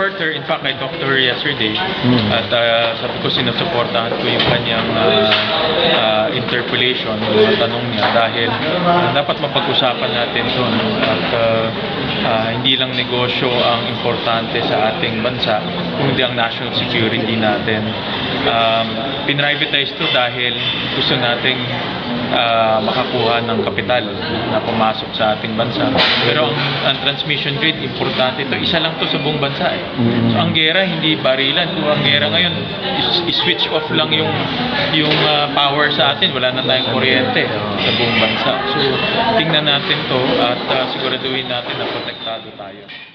support her. In fact, I talked to her yesterday at sabi ko sinusuportahan ko yung kanyang interpellation, yung tanong niya dahil dapat mapag-usapan natin ito at hindi lang negosyo ang importante sa ating bansa, kundi ang national security natin. Pinrivatize to dahil gusto nating makakuha ng kapital na pumasok sa ating bansa. Pero ang transmission rate, importante ito. Isa lang to sa buong bansa eh. So, ang gera, hindi barilan. Kung ang gera ngayon, switch off lang yung power sa atin. Wala na tayong kuryente sa buong bansa. So, tingnan natin to at siguraduhin natin na protektado tayo.